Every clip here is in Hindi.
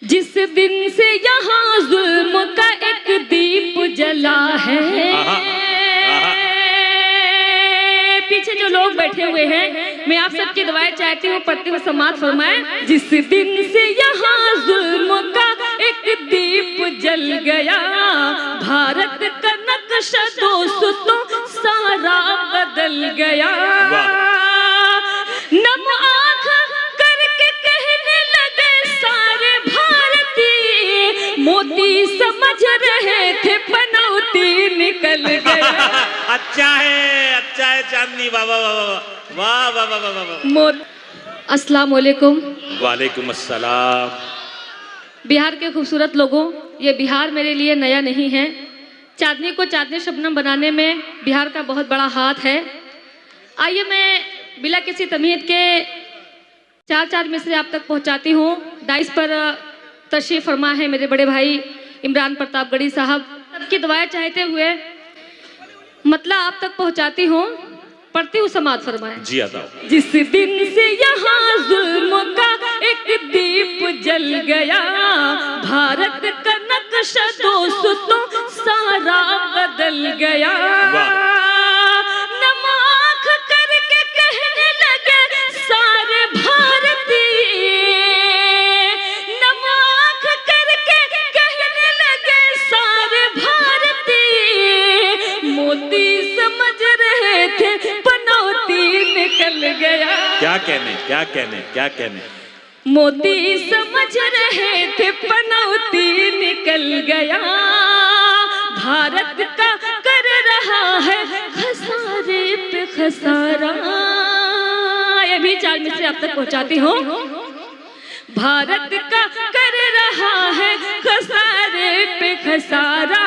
जिस दिन से यहाँ जुल्म का एक दीप जला है। पीछे जो लोग बैठे हुए हैं, मैं आप सबकी दुआएं चाहती हूँ, पढ़ती हुए समाअत फरमाएं। जिस दिन से यहाँ जुल्म का एक दीप जल गया, भारत का नक्शा दोस्तों सारा बदल गया। नम आँख करके कहने लगे सारे भारतीय, मोदी समझ रहे थे पनौती निकल गया। अच्छा है चांदनी, वाह वाह वाह वाह वाह वाह वाह। अस्सलाम वालेकुम। वालेकुम अस्सलाम। बिहार के खूबसूरत लोगों, ये बिहार मेरे लिए नया नहीं है। चांदनी को चांदनी शबनम बनाने में बिहार का बहुत बड़ा हाथ है। आइए मैं बिला किसी तमीद के चार मिसरे आप तक पहुंचाती हूँ। डाइस पर तशरीफ फरमा है मेरे बड़े भाई इमरान प्रतापगढ़ी साहब। सबकी दुआएं चाहते हुए मतलब आप तक पहुंचाती हूँ, पढ़ती हूँ, समाअत फरमाएं। जी बताओ। जिस दिन से यहाँ जुल्म का एक दीप जल गया, भारत का नक्शा दोस्तों सारा बदल गया। नम आँख करके कहने लगे सारे भारतीय, नम आँख करके कहने लगे सारे भारतीय, मोदी समझ रहे थे पनौती निकल गया। क्या कहने मोदी समझ रहे थे पनौती निकल गया, भारत का कर रहा है खसारे पे खसारा। ये भी चार मिसरे आप तक पहुंचाती हूँ। भारत का कर रहा है खसारे पे खसारा,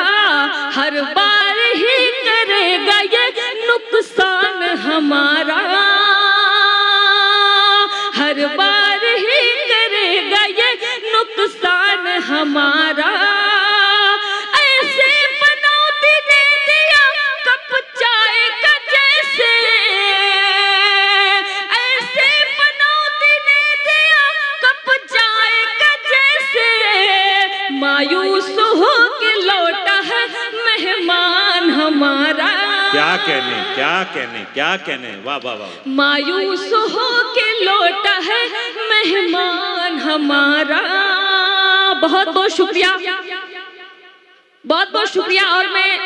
हर बार ही करेगा ये नुकसान हमारा, हर बार ही करेगा ये नुकसान हमारा। ऐसे पनौती दे दिया कप चाय का जैसे, ऐसे पनौती दे दिया कप चाय का जैसे, मायूस हो के लौटा है मेहमान हमारा। क्या कहने वाह वाह वाह। मायूस हो के लौटा है मेहमान हमारा। बहुत बहुत शुक्रिया, बहुत बहुत शुक्रिया। और मैं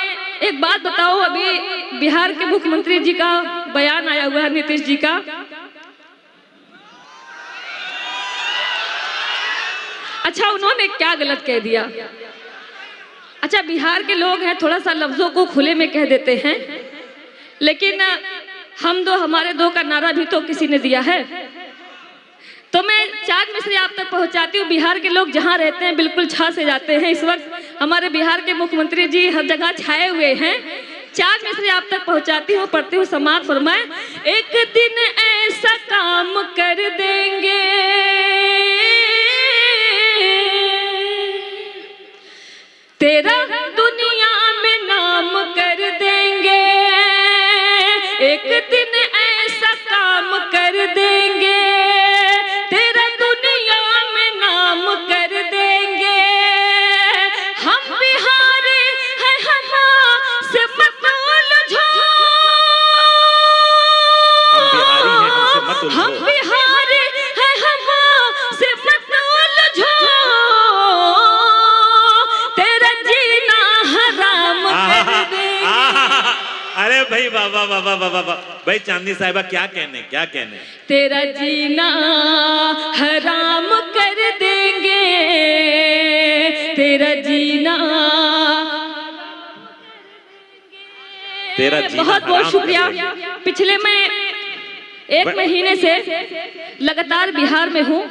एक बात बताऊं, अभी बिहार के मुख्यमंत्री जी का बयान आया हुआ है, नीतीश जी का। अच्छा, उन्होंने क्या गलत कह दिया? अच्छा, बिहार के लोग हैं, थोड़ा सा लफ्जों को खुले में कह देते हैं, लेकिन हम दो हमारे दो का नारा भी तो किसी ने दिया है। तो मैं चार मिसरे आप तक पहुंचाती हूँ। बिहार के लोग जहाँ रहते हैं बिल्कुल छा से जाते हैं। इस वक्त हमारे बिहार के मुख्यमंत्री जी हर जगह छाए हुए हैं। चार मिसरे आप तक पहुंचाती हूँ, पढ़ती हूँ, समाअत फरमाएं। एक दिन ऐसा काम कर देंगे, तेरा दुनिया में नाम कर देंगे, एक दिन ऐसा काम कर देंगे, तेरा दुनिया में नाम कर देंगे। हम बिहारी हैं, हमसे मत उलझो, हम बिहारी हैं, हमसे मत उलझो, तेरा जीना हराम कर देंगे। अरे भाई वाह वाह वाह वाह वाह वाह भाई। चांदनी साहिबा क्या कहने तेरा जीना हराम कर देंगे, तेरा जीना बहुत बहुत शुक्रिया। पिछले मैं एक महीने से लगातार बिहार में हूँ।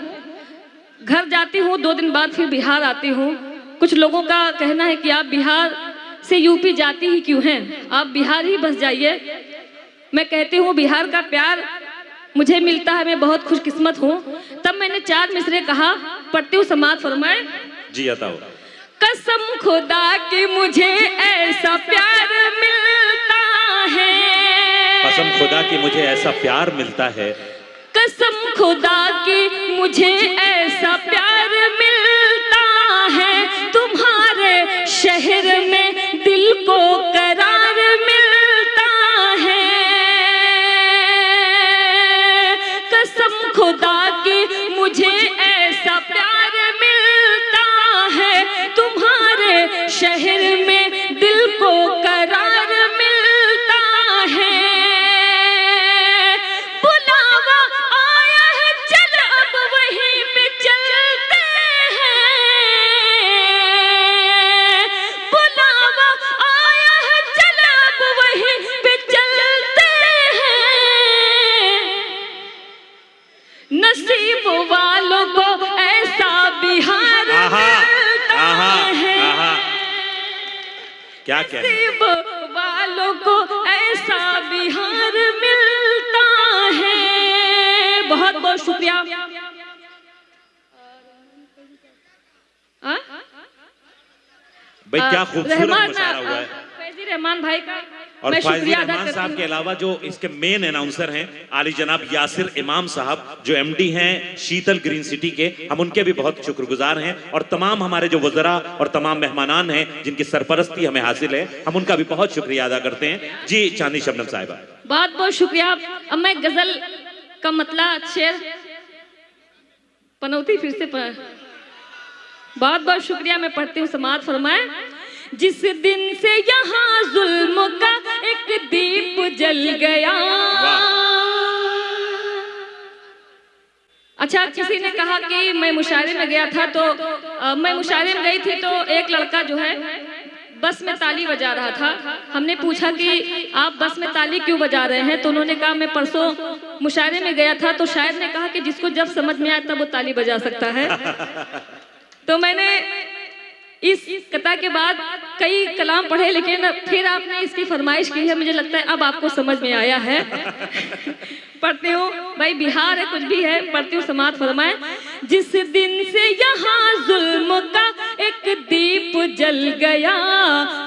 घर जाती हूँ, 2 दिन बाद फिर बिहार आती हूँ। कुछ लोगों का कहना है कि आप बिहार से यूपी जाती ही क्यों हैं, आप बिहार ही बस जाइए। मैं कहती हूँ बिहार का प्यार मुझे मिलता है, मैं बहुत खुशकिस्मत हूँ। तब मैंने चार मिसरे कहा, पढ़ती हूँ, समाअत फरमाएं। जी बताओ। कसम खुदा की मुझे ऐसा प्यार मिलता है, कसम खुदा की मुझे ऐसा प्यार मिलता है, कसम खुदा की मुझे ऐसा प्यार मिलता शहर में दिल को करार मिलता है, कसम खुदा की मुझे ऐसा प्यार मिलता है, तुम्हारे शहर में दिल को करार मिलता है। बुलावा आया है चल अब वहीं पे चलते हैं, बुलावा आया है चल अब वहीं पे चलते हैं। नसीब वालों को ऐसा बिहार मिलता है, क्या कहने? नसीब वालों को ऐसा बिहार मिलता है। बहुत बहुत शुक्रिया। भाई क्या खूबसूरत रहमान मुशायरा हुआ है। फैजी रहमान भाई का और मैं फैजी शुक्रिया अदा रहमान करती साहब हूँ। के अलावा जो इसके मेन अनाउंसर हैं आली जनाब यासिर इमाम साहब जो एमडी हैं शीतल ग्रीन सिटी के, हम उनके भी बहुत शुक्रगुजार हैं। और तमाम हमारे जो वज़रा और तमाम मेहमानान हैं जिनकी सरपरस्ती हमें हासिल है, हम उनका भी बहुत शुक्रिया अदा करते हैं। जी चांदनी शबनम साहिबा, बहुत बहुत शुक्रिया। अब मैं गजल का मतलब शेर पनौती फिर से बहुत बहुत शुक्रिया मैं पढ़ती हूँ। समाअत फरमाए। जिस दिन से यहाँ जुल्म का एक दीप जल गया। अच्छा, किसी ने कहा कि मैं मुशायरे में गया था, तो मैं मुशायरे में गई थी तो एक लड़का जो है बस में ताली बजा रहा था। हमने पूछा कि आप बस में ताली क्यों बजा रहे हैं, तो उन्होंने कहा मैं परसों मुशायरे में गया था, तो शायद ने कहा कि जिसको जब समझ में आए तब वो ताली बजा सकता है। तो मैंने इस कथा के बाद कई कलाम पढ़े, लेकिन फिर आपने इसकी फरमाइश की है, मुझे लगता है अब आपको समझ में आया है। पढ़ती हूँ भाई, बिहार है कुछ भी है, पढ़ती हूँ। समाअत फरमाए। जिस दिन से यहाँ जुल्म का एक दीप जल गया,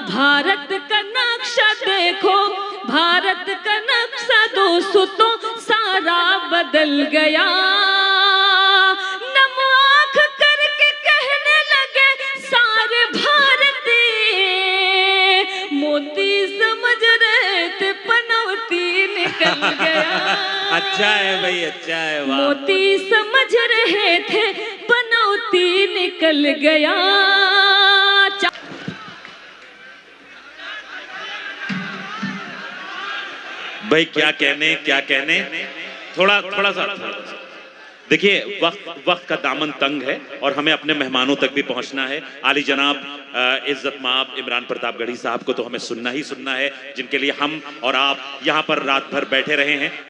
भारत का नक्शा देखो, भारत का नक्शा दोस्तों सारा बदल गया। नम आँख करके कहने लगे सारे भारती, मोती समझ रहे थे पनौती निकल गया। अच्छा है भाई, अच्छा है, वाह। मोती समझ रहे थे पनौती निकल गया। भाई क्या कहने, क्या कहने। थोड़ा सा देखिए, वक्त का दामन तंग है और हमें अपने मेहमानों तक भी पहुंचना है। आली जनाब इज्जत माब इमरान प्रतापगढ़ी साहब को तो हमें सुनना ही सुनना है, जिनके लिए हम और आप यहाँ पर रात भर बैठे रहे हैं।